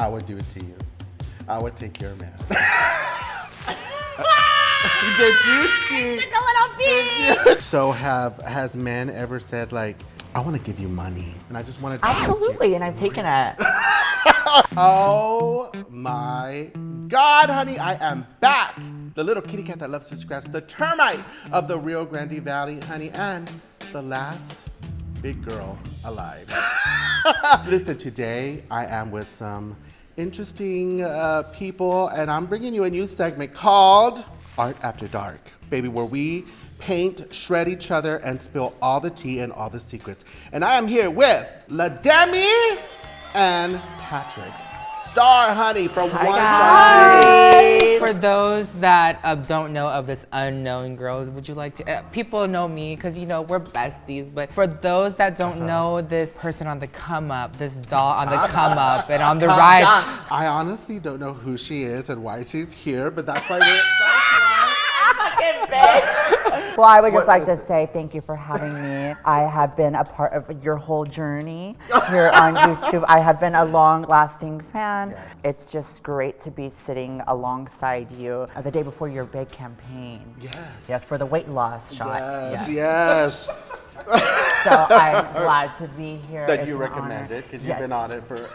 I would do it to you. I would take your man. Did you cheat? Took a little peek. So has men ever said like, I want to give you money and I just want to Absolutely, and I've taken it. Oh my God, honey, I am back. The little kitty cat that loves to scratch, the termite of the Rio Grande Valley, honey, and the last big girl alive. Listen, today I am with some interesting people, and I'm bringing you a new segment called Art After Dark, baby, where we paint, shred each other, and spill all the tea and all the secrets. And I am here with Demi and Patrick. Starrr, honey, from Hi, One guys. Side. For those that don't know of this unknown girl, would you like to? People know me because, you know, we're besties. But for those that don't know this person on the come up, this doll on the come up and on the rise. I honestly don't know who she is and why she's here, but that's why Well, I would just like to say thank you for having me. I have been a part of your whole journey here on YouTube. I have been a long-lasting fan. It's just great to be sitting alongside you the day before your big campaign. Yes. Yes, for the weight loss shot. Yes. So I'm glad to be here. That It's you an recommend honor. it because you've Yes. been on it for.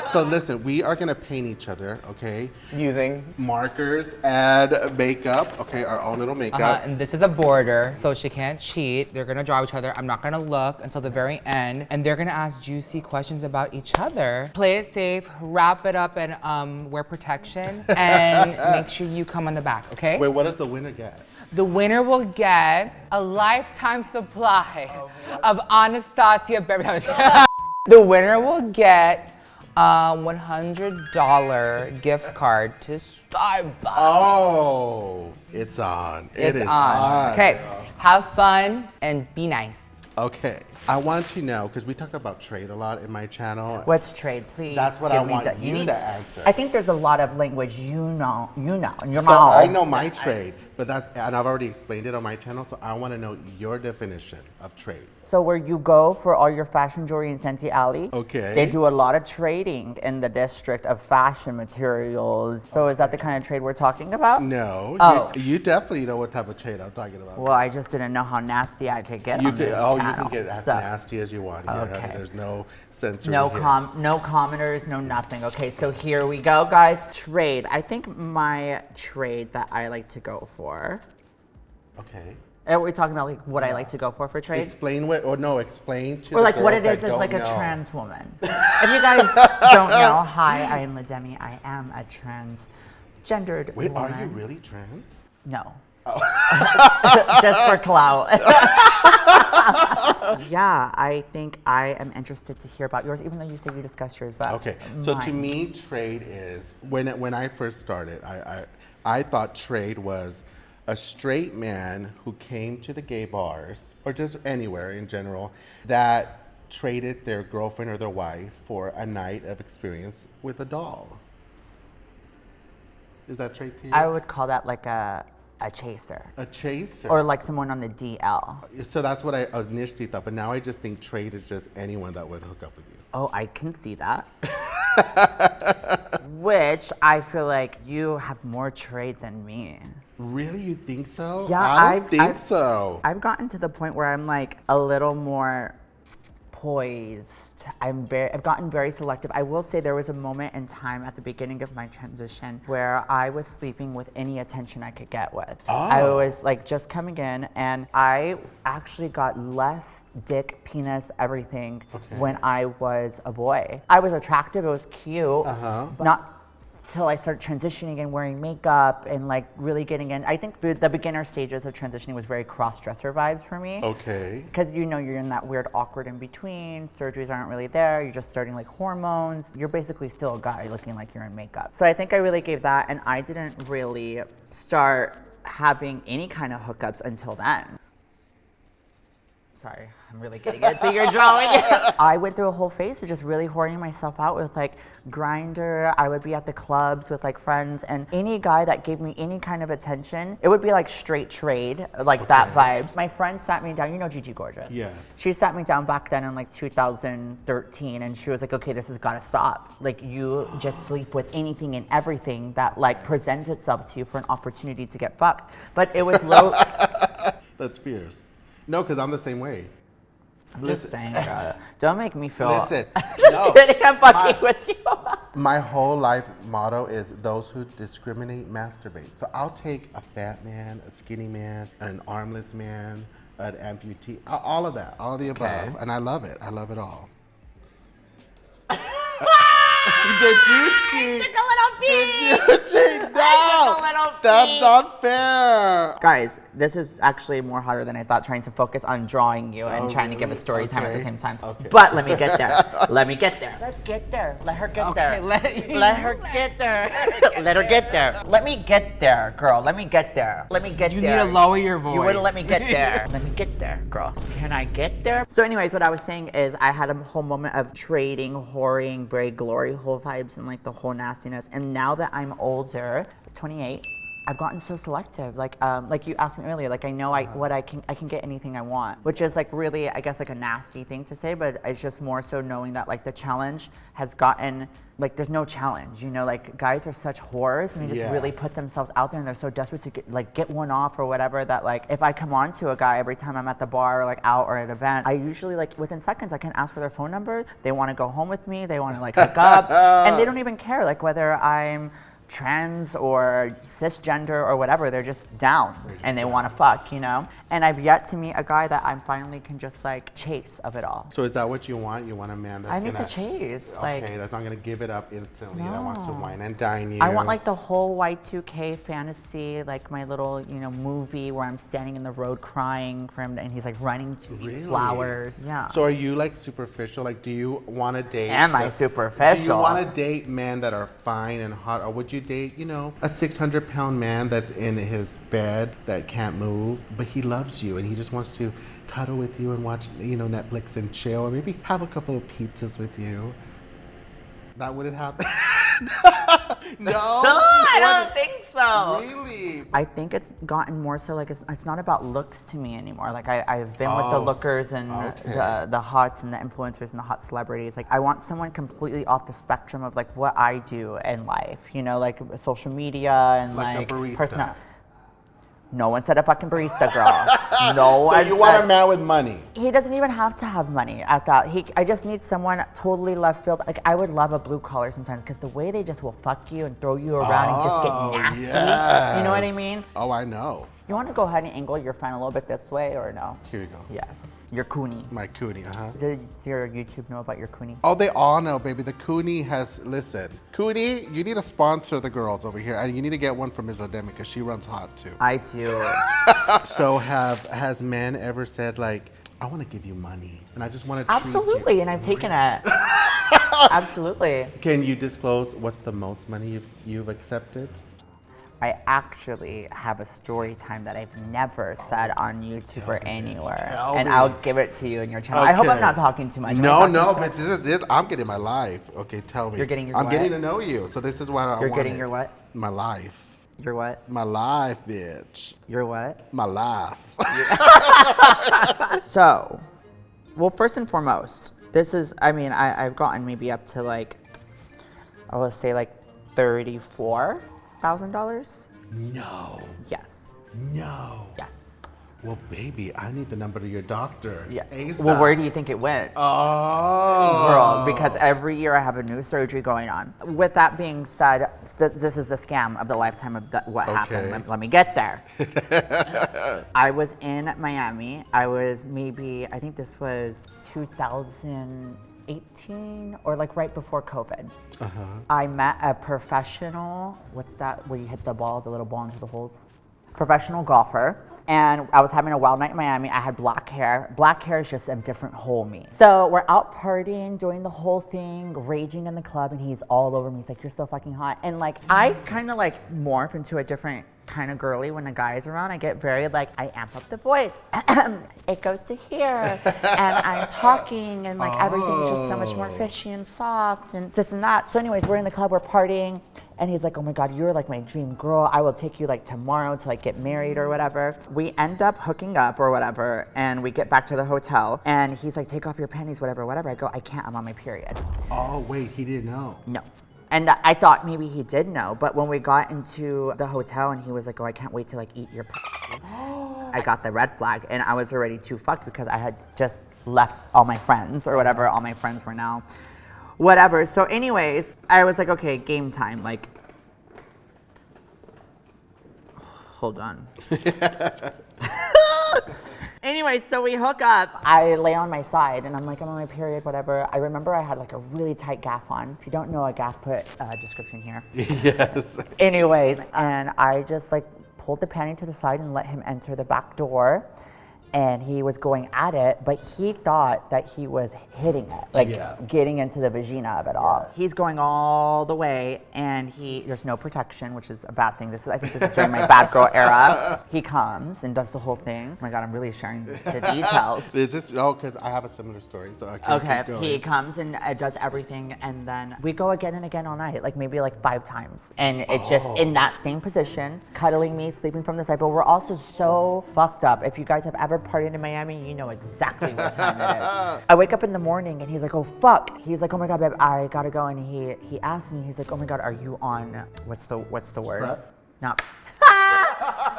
So listen, we are gonna paint each other, okay? Using. Markers and makeup, okay, our own little makeup. And this is a border, so she can't cheat. They're gonna draw each other. I'm not gonna look until the very end, and they're gonna ask juicy questions about each other. Play it safe, wrap it up, and wear protection, and make sure you come on the back, okay? Wait, what does the winner get? The winner will get a lifetime supply of Anastasia beverage. The winner will get a $100 gift card to Starbucks. Oh, it's on. It is on. Okay, have fun and be nice. Okay, I want to know, because we talk about trade a lot in my channel. What's trade, please? That's what give I me want that. you need to answer. I think there's a lot of language in your So mouth. I know my trade, but and I've already explained it on my channel, so I want to know your definition of trade. So where you go for all your fashion jewelry in Santee Alley, Okay. they do a lot of trading in the district of fashion materials. So is that the kind of trade we're talking about? No, Oh. you definitely know what type of trade I'm talking about. Well, I just didn't know how nasty I could get You on can, this you channel. can get as So, nasty as you want. Yeah, Okay. there's no censoring no here. no commenters, no nothing. Okay, so here we go, guys. Trade. I think my trade that I like to go for. Okay. Are we talking about like what I like to go for trade? Explain explain to Or the like what girls it is that like don't a know. trans woman. If you guys don't know, hi, I am Demi. I am a transgendered Wait, woman. are you really trans? No. Just for clout. Yeah, I think I am interested to hear about yours, even though you say you discussed yours. But Okay, so to mine. me, trade is when I first started, I thought trade was a straight man who came to the gay bars or just anywhere in general that traded their girlfriend or their wife for a night of experience with a doll. Is that trade to you? I would call that like a chaser. A chaser. Or like someone on the DL. So that's what I initially thought, but now I just think trade is just anyone that would hook up with you. Oh, I can see that. Which I feel like you have more trade than me. Really? You think so? Yeah, I don't think so. I've gotten to the point where I'm like a little more poised. I've gotten very selective. I will say there was a moment in time at the beginning of my transition where I was sleeping with any attention I could get with. I was like just coming in, and I actually got less dick, penis, everything when I was a boy. I was attractive, it was cute, but not till I started transitioning and wearing makeup and like really getting in. I think the beginner stages of transitioning was very cross-dresser vibes for me. Okay. Because you know you're in that weird awkward in between, surgeries aren't really there, you're just starting like hormones. You're basically still a guy looking like you're in makeup. So I think I really gave that, and I didn't really start having any kind of hookups until then. Sorry, I'm really getting into your drawing. I went through a whole phase of just really whoring myself out with like Grindr. I would be at the clubs with like friends, and any guy that gave me any kind of attention, it would be like straight trade, like that vibes. My friend sat me down, you know Gigi Gorgeous? Yes. She sat me down back then in like 2013, and she was like, okay, this has gotta stop. Like you just sleep with anything and everything that like presents itself to you for an opportunity to get fucked. But it was low. That's fierce. No, because I'm the same way. I'm just saying, bro. Don't make me feel. Listen, Just kidding, I'm fucking with you. My whole life motto is those who discriminate masturbate. So I'll take a fat man, a skinny man, an armless man, an amputee, all of that, all of the above. And I love it. I love it all. Did you cheat? Took a little pee. Did you cheat? No, I took a little that's pee. not fair. Guys, this is actually more harder than I thought, trying to focus on drawing you and Oh, trying to give a really? story time at the Okay. same time. Okay. But let me get there. Let me get there. Let's get there. Let her get Okay, there. let her get there. Let her get there. Let me get there, girl. Let me get there. Let me get You there. need to lower your voice. You wouldn't let me get there. Let me get there, girl. Can I get there? So anyways, what I was saying is I had a whole moment of trading, whoring, very glory hole vibes and like the whole nastiness. And now that I'm older, 28, I've gotten so selective. Like you asked me earlier, like I know I can get anything I want, which is like really, I guess, like a nasty thing to say, but it's just more so knowing that like the challenge has gotten, like there's no challenge, you know, like guys are such whores and they just really Yes. put themselves out there and they're so desperate to get one off or whatever, that like if I come on to a guy every time I'm at the bar or like out or at an event, I usually like within seconds I can ask for their phone number. They want to go home with me, they want to like hook up, and they don't even care like whether I'm trans or cisgender or whatever. They're just down and they want to fuck, you know. And I've yet to meet a guy that I finally can just like chase of it all. So is that what you want? You want a man that's I need gonna, the chase. Okay, Like that's not gonna give it up instantly. No. That wants to wine and dine you. I want like the whole Y2K fantasy, like my little, you know, movie where I'm standing in the road crying for him and he's like running to me flowers. Yeah. So are you like superficial? Like, do you want to date? Am I superficial? Do you want to date men that are fine and hot, or would you date, you know, a 600-pound man that's in his bed that can't move, but he loves you and he just wants to cuddle with you and watch, you know, Netflix and chill, or maybe have a couple of pizzas with you? That wouldn't happen. No, I don't think so. Really? I think it's gotten more so like it's not about looks to me anymore. Like I've been with the lookers and the hots and the influencers and the hot celebrities. Like I want someone completely off the spectrum of like what I do in life. You know, like social media and Like a barista. No one said a fucking barista, girl. No one. So you want a man with money? He doesn't even have to have money at that. I just need someone totally left field. Like I would love a blue collar sometimes because the way they just will fuck you and throw you around and just get nasty. You know what I mean? Oh, I know. You want to go ahead and angle your fan a little bit this way or no? Here you go. Yes. Your coonie. My coonie, Did your YouTube know about your coonie? Oh, they all know, baby. The coonie has, listen. Coonie, you need to sponsor the girls over here. And you need to get one from Ms. Demi because she runs hot too. I do. So has men ever said like, I want to give you money and I just want to treat Absolutely, you? and I've taken it. Absolutely. Can you disclose what's the most money you've accepted? I actually have a story time that I've never said on YouTube or anywhere. Tell And me. I'll give it to you in your channel. I hope I'm Okay. not talking too much. Am I No, talking no, too much? but this, I'm getting my life. Okay, tell me. You're getting your I'm what? getting to know you. So this is what I You're want. getting your what? My life. Your what? My life, bitch. Your what? My life. So, well, first and foremost, this is, I mean, I've gotten maybe up to like, I would say like $34,000. No. Yes. No. Yes. Well, baby, I need the number to your doctor. Yeah. ASAP. Well, where do you think it went? Oh. Girl, because every year I have a new surgery going on. With that being said, this is the scam of the lifetime of what happened. Okay. Let me get there. I was in Miami. I was maybe, I think this was 2018 or like right before COVID. I met a professional, what's that, where you hit the ball, the little ball into the holes? Professional golfer. And I was having a wild night in Miami. I had black hair. Black hair is just a different whole me. So we're out partying, doing the whole thing, raging in the club, and he's all over me. He's like, you're so fucking hot. And like, I kind of like morph into a different kind of girly when a guy is around. I get very like, I amp up the voice. It goes to here. And I'm talking and like everything's just so much more fishy and soft and this and that. So anyways, we're in the club, we're partying. And he's like, oh my God, you're like my dream girl. I will take you like tomorrow to like get married or whatever. We end up hooking up or whatever. And we get back to the hotel. And he's like, take off your panties, whatever, whatever. I go, I can't, I'm on my period. Oh, wait, he didn't know. No. And I thought maybe he did know. But when we got into the hotel and he was like, oh, I can't wait to like eat your I got the red flag. And I was already too fucked because I had just left all my friends or whatever. All my friends were now whatever. So anyways, I was like, okay, game time. Like, hold on. Anyway, so we hook up. I lay on my side and I'm like, I'm on my period, whatever. I remember I had like a really tight gaff on. If you don't know a gaff, put description here. Yes. Anyways, and I just like pulled the panty to the side and let him enter the back door. And he was going at it, but he thought that he was hitting it, like getting into the vagina of it all. He's going all the way, and there's no protection, which is a bad thing. I think this is during my bad girl era. He comes and does the whole thing. Oh my God, I'm really sharing the details. Because I have a similar story, so I can keep going. He comes and does everything, and then we go again and again all night, like maybe like 5 times. And it's just in that same position, cuddling me, sleeping from the side, but we're also so fucked up. If you guys have ever partied in Miami, you know exactly what time it is. I wake up in the morning and he's like, oh fuck. He's like, oh my God, babe, I gotta go. And he asked me, he's like, oh my God, are you on, what's the word? Prep? No.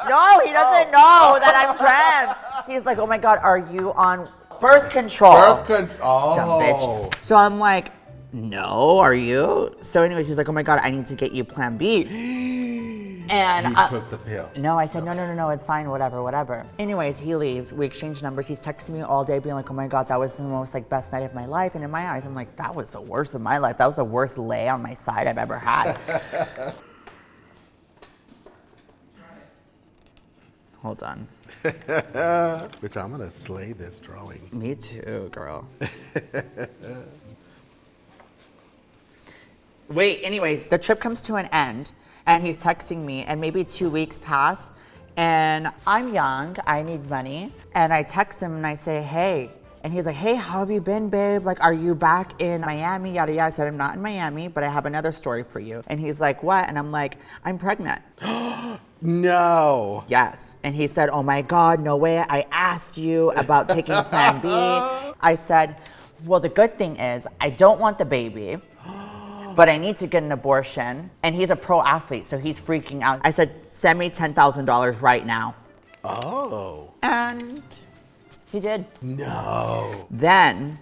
No, he doesn't know that I'm trans. He's like, oh my God, are you on birth control? Birth control. Dumb bitch. So I'm like, no, are you? So anyways, he's like, oh my God, I need to get you plan B. And you took the pill. No, I said, no, it's fine, whatever. Anyways, he leaves. We exchange numbers. He's texting me all day being like, oh my God, that was the most like best night of my life. And in my eyes, I'm like, that was the worst of my life. That was the worst lay on my side I've ever had. Hold on. Which I'm gonna slay this drawing. Me too, girl. Wait, anyways, the trip comes to an end. And he's texting me, and maybe 2 weeks pass, and I'm young, I need money, and I text him and I say, hey, and he's like, hey, how have you been, babe? Like, are you back in Miami? Yada, yada. I said, I'm not in Miami, but I have another story for you. And he's like, what? And I'm like, I'm pregnant. No. Yes. And he said, oh my God, no way. I asked you about taking Plan B. I said, well, the good thing is I don't want the baby. But I need to get an abortion. And he's a pro athlete, so he's freaking out. I said, send me $10,000 right now. Oh. And he did. No. Then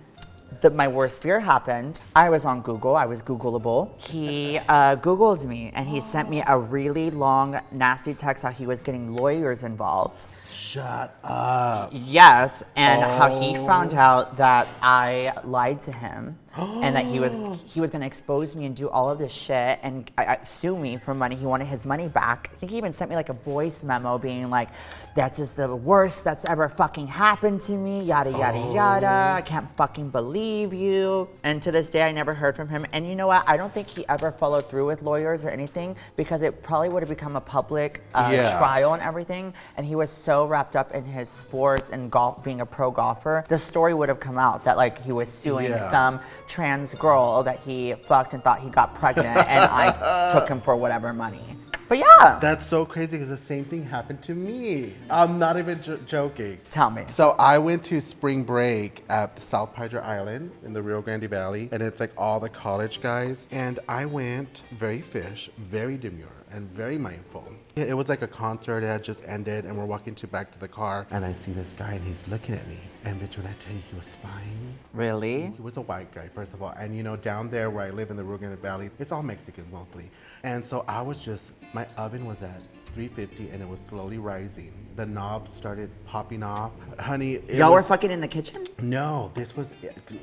my worst fear happened. I was on Google, I was Googleable. He Googled me and he sent me a really long, nasty text how he was getting lawyers involved. Shut up. Yes, and how he found out that I lied to him and that he was gonna expose me and do all of this shit and sue me for money. He wanted his money back. I think he even sent me like a voice memo being like, that's just the worst that's ever fucking happened to me, yada, yada, yada. I can't fucking believe you. And to this day, I never heard from him. And you know what? I don't think he ever followed through with lawyers or anything because it probably would have become a public trial and everything. And he was so wrapped up in his sports and golf, being a pro golfer, the story would have come out that like he was suing some trans girl that he fucked and thought he got pregnant and I took him for whatever money. But yeah. That's so crazy because the same thing happened to me. I'm not even joking. Tell me. So I went to spring break at South Padre Island in the Rio Grande Valley, and it's like all the college guys. And I went very fish, very demure, and very mindful. It was like a concert, it had just ended, and we're walking back to the car, and I see this guy, and he's looking at me. And bitch, when I tell you he was fine. Really? He was a white guy, first of all. And you know, down there where I live in the Rio Grande Valley, it's all Mexicans mostly. And so I was just, my oven was at 350 and it was slowly rising. The knobs started popping off. Honey, y'all were fucking in the kitchen? No, this was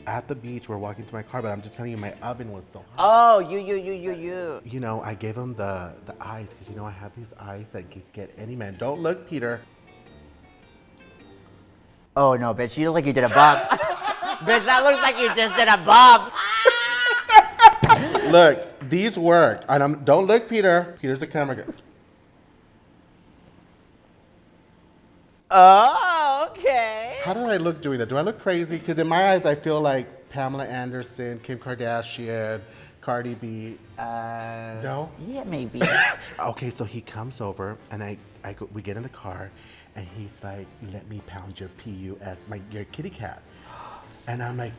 at the beach. We're walking to my car, but I'm just telling you, my oven was so Oh, hot. you. You know, I gave him the eyes, because you know I have these eyes that get any man. Don't look, Peter. Oh no, bitch, you look like you did a bump. Bitch, that looks like you just did a bump. Look, these work. And don't look, Peter. Peter's the camera guy. Oh, okay. How did I look doing that? Do I look crazy? Because in my eyes, I feel like Pamela Anderson, Kim Kardashian, Cardi B. No? Yeah, maybe. Okay, so he comes over and we get in the car and he's like, let me pound your PU as your kitty cat. And I'm like,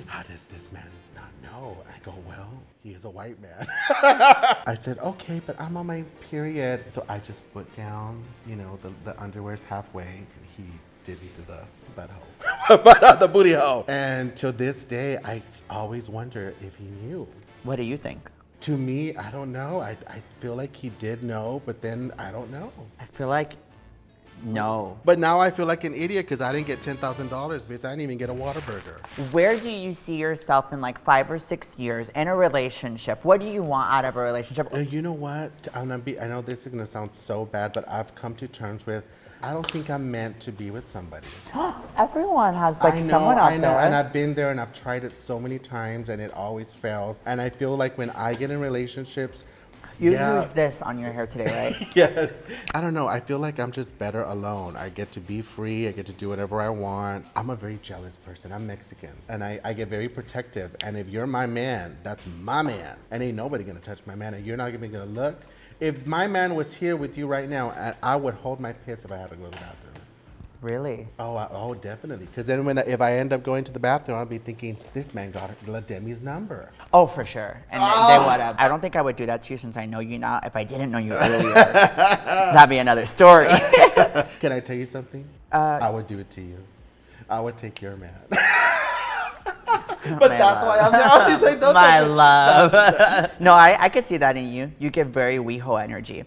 how does this man not know? I go, well, he is a white man. I said, okay, but I'm on my period. So I just put down, the underwear's halfway. He did me to the butthole, the booty hole. And to this day, I always wonder if he knew. What do you think? To me, I don't know. I feel like he did know, but then I don't know. I feel like no. But now I feel like an idiot because I didn't get $10,000, bitch. I didn't even get a Whataburger. Where do you see yourself in like 5 or 6 years in a relationship? What do you want out of a relationship? You know what? I know this is gonna sound so bad, but I've come to terms with, I don't think I'm meant to be with somebody. Everyone has like someone out there. And I've been there and I've tried it so many times and it always fails. And I feel like when I get in relationships, You used this on your hair today, right? Yes. I don't know. I feel like I'm just better alone. I get to be free. I get to do whatever I want. I'm a very jealous person. I'm Mexican. And I get very protective. And if you're my man, that's my man. And ain't nobody going to touch my man. And you're not even going to look. If my man was here with you right now, I would hold my piss if I had to go to the bathroom. Really? Oh, definitely. Because then if I end up going to the bathroom, I'll be thinking, this man got Demi's number. Oh, for sure. And they would have. I don't think I would do that to you since I know you now. If I didn't know you earlier, that'd be another story. Can I tell you something? I would do it to you. I would take your man. But that's why I'm saying, don't My take it. love. No, I could see that in you. You give very WeHo energy.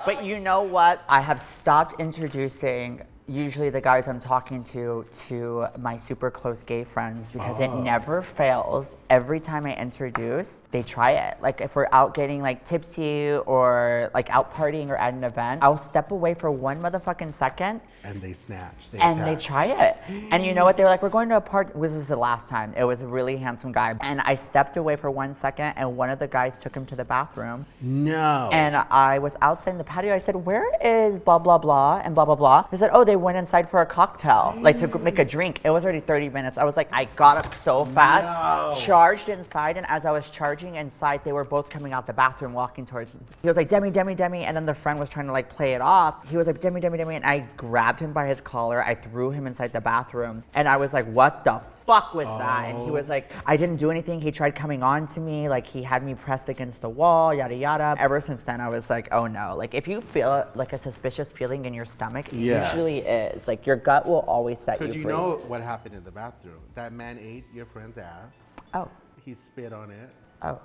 But you know what? I have stopped introducing usually the guys I'm talking to my super close gay friends because it never fails. Every time I introduce, they try it. Like if we're out getting like tipsy or like out partying or at an event, I'll step away for 1 motherfucking second. And they snatch. They try it. And you know what? They were like, we're going to a party. This is the last time. It was a really handsome guy. And I stepped away for 1 second and one of the guys took him to the bathroom. No. And I was outside in the patio. I said, where is blah, blah, blah, and blah, blah, blah. They said, oh, they went inside for a cocktail, like to make a drink. It was already 30 minutes. I was like, I got up so fast, charged inside. And as I was charging inside, they were both coming out the bathroom, walking towards me. He was like, Demi, Demi, Demi. And then the friend was trying to like play it off. He was like, Demi, Demi, Demi. And I grabbed him by his collar. I threw him inside the bathroom. And I was like, what the fuck was that? And he was like, I didn't do anything. He tried coming on to me. Like he had me pressed against the wall, yada, yada. Ever since then, I was like, oh no. Like if you feel like a suspicious feeling in your stomach, it usually is. Like your gut will always set you free. Could you know what happened in the bathroom? That man ate your friend's ass. Oh. He spit on it. Oh.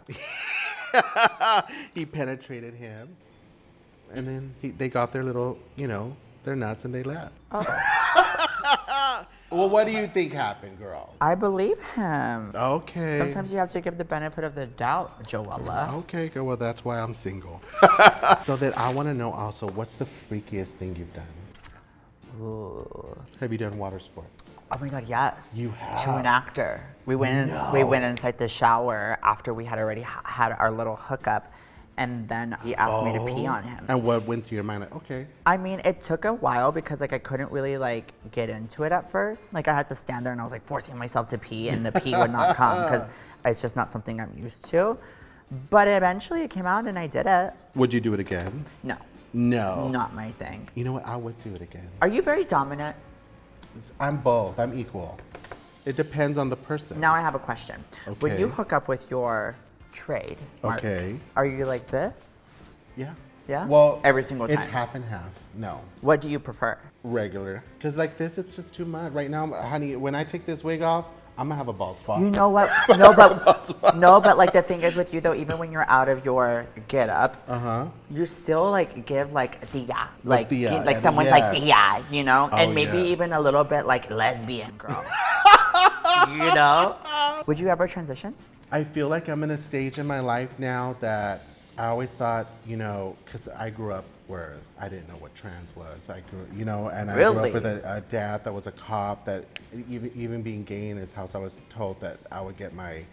He penetrated him. And then they got their little, their nuts and they left. Oh. Well, what do you think happened, girl? I believe him. Okay. Sometimes you have to give the benefit of the doubt, Joella. Okay, girl. Well, that's why I'm single. So then I want to know also, what's the freakiest thing you've done? Ooh. Have you done water sports? Oh my God, yes. You have? To an actor. We went inside the shower after we had already had our little hookup. And then he asked me to pee on him. And what went through your mind? Like, okay. I mean, it took a while because like I couldn't really like get into it at first. Like I had to stand there and I was like forcing myself to pee and the pee would not come because it's just not something I'm used to. But eventually it came out and I did it. Would you do it again? No. No. Not my thing. You know what? I would do it again. Are you very dominant? I'm both. I'm equal. It depends on the person. Now I have a question. Okay. When you hook up with your trade marks, Okay. are you like this? Yeah. Yeah? Well, every single time. It's half and half. No. What do you prefer? Regular. Because like this, it's just too much. Right now, honey, when I take this wig off, I'm going to have a bald spot. You know what? No, but like the thing is with you though, even when you're out of your get up, you still like give like dia. Like someone's like dia, you know? Oh, and maybe yes. even a little bit like lesbian girl. You know? Would you ever transition? I feel like I'm in a stage in my life now that I always thought, because I grew up where I didn't know what trans was. I grew, and I grew up with a dad that was a cop that even being gay in his house, I was told that I would get my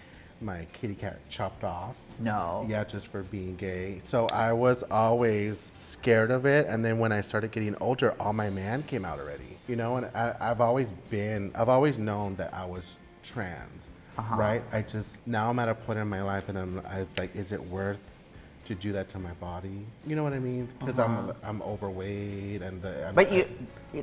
my kitty cat chopped off. No. Yeah, just for being gay. So I was always scared of it. And then when I started getting older, all my man came out already. You know, and I've always known that I was trans, right? Now I'm at a point in my life and it's like, is it worth to do that to my body? You know what I mean? Because I'm overweight and But you,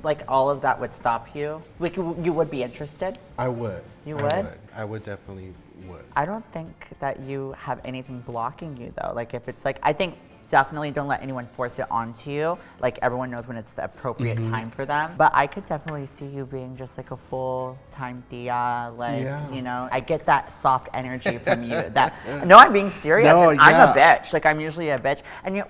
like, all of that would stop you? Like, you would be interested? I would. You would? I would definitely would. I don't think that you have anything blocking you, though. Like, if it's like, I think definitely don't let anyone force it onto you. Like, everyone knows when it's the appropriate time for them. But I could definitely see you being just like a full-time tia. Like, you know, I get that soft energy from you. No, I'm being serious. No, I'm a bitch. Like, I'm usually a bitch. And you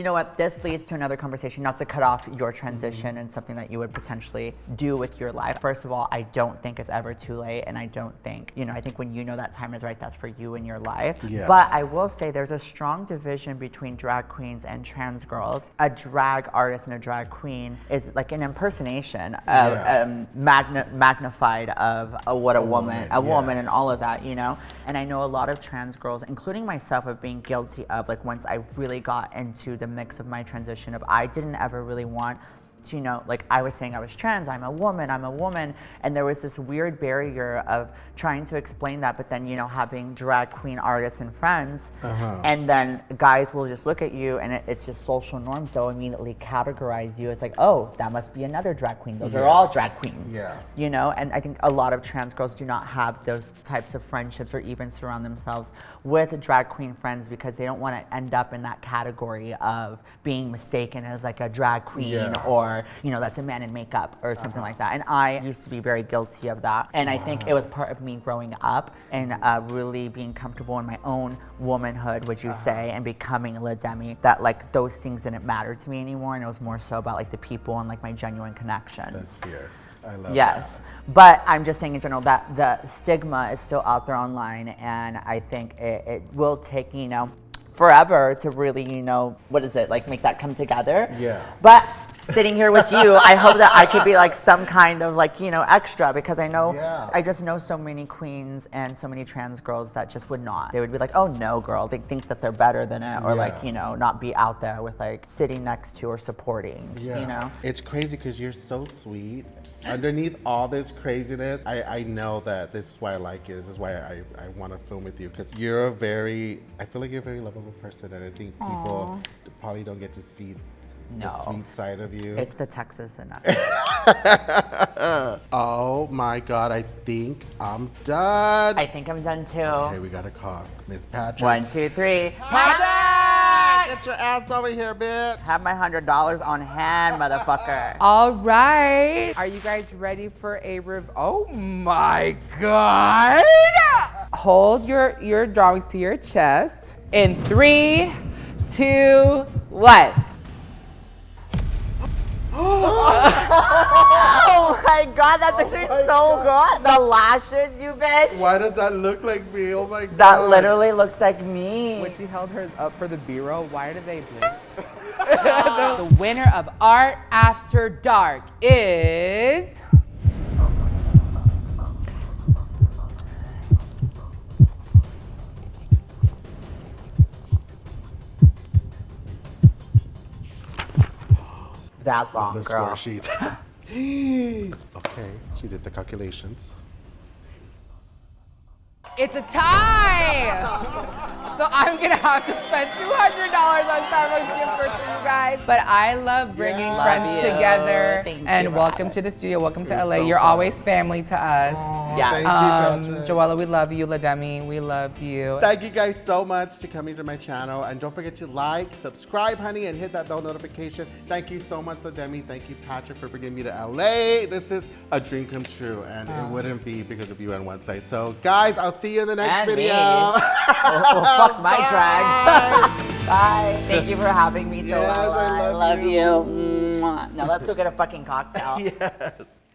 know what? This leads to another conversation, not to cut off your transition and something that you would potentially do with your life. First of all, I don't think it's ever too late. And I don't think, you know, I think when you know that time is right, that's for you in your life. Yeah. But I will say there's a strong division between drag queens and trans girls. A drag artist and a drag queen is like an impersonation of magnified of what a woman and all of that, you know. And I know a lot of trans girls, including myself, of being guilty of, like, once I really got into the mix of my transition of, I didn't ever really want to, you know, like, I was saying I was trans, I'm a woman, and there was this weird barrier of trying to explain that, but then, you know, having drag queen artists and friends, and then guys will just look at you, and it's just social norms, they'll immediately categorize you as like, oh, that must be another drag queen, those are all drag queens, you know. And I think a lot of trans girls do not have those types of friendships or even surround themselves with drag queen friends because they don't want to end up in that category of being mistaken as like a drag queen or, you know, that's a man in makeup or something like that. And I used to be very guilty of that. And I think it was part of me growing up and really being comfortable in my own womanhood, would you say, and becoming a Demi, that like those things didn't matter to me anymore. And it was more so about like the people and like my genuine connections. That's fierce. I love that. Yes. But I'm just saying in general that the stigma is still out there online. And I think it will take, you know, forever to really, you know, what is it, like make that come together. Yeah. But sitting here with you, I hope that I could be like some kind of like, you know, extra, because I know, I just know so many queens and so many trans girls that just would not. They would be like, oh no, girl, they think that they're better than it, or like, you know, not be out there with like sitting next to or supporting, you know? It's crazy because you're so sweet. Underneath all this craziness, I know that this is why I like you. This is why I want to film with you, because you're I feel like you're a very lovable person, and I think people probably don't get to see the sweet side of you. It's the Texas enough. Oh my God, I think I'm done. I think I'm done too. Okay, we got to call Miss Patrick. 1, 2, 3. Patrick! Get your ass over here, bitch. Have my $100 on hand, motherfucker. All right. Are you guys ready for a Oh my God. Hold your drawings to your chest. In 3, 2, what? Oh my God, that's actually so good. The lashes, you bitch. Why does that look like me? Oh my God. That literally looks like me. When she held hers up for the B-roll, why did they blink? The winner of Art After Dark is... that long, the girl. square sheet. Okay, she did the calculations. It's a tie! So I'm gonna have to spend $200 on Starbucks gift cards for you guys. But I love bringing friends together. And welcome to the studio, welcome to LA. You're always family to us. Joella, we love you. Demi, we love you. Thank you guys so much for coming to my channel. And don't forget to like, subscribe, honey, and hit that bell notification. Thank you so much, Demi. Thank you, Patrick, for bringing me to LA. This is a dream come true, and it wouldn't be because of you on one side. So, guys, I'll see you in the next video. Fuck my drag. Bye. Thank you for having me, Joella. Yes, I love you. Now let's go get a fucking cocktail. Yes.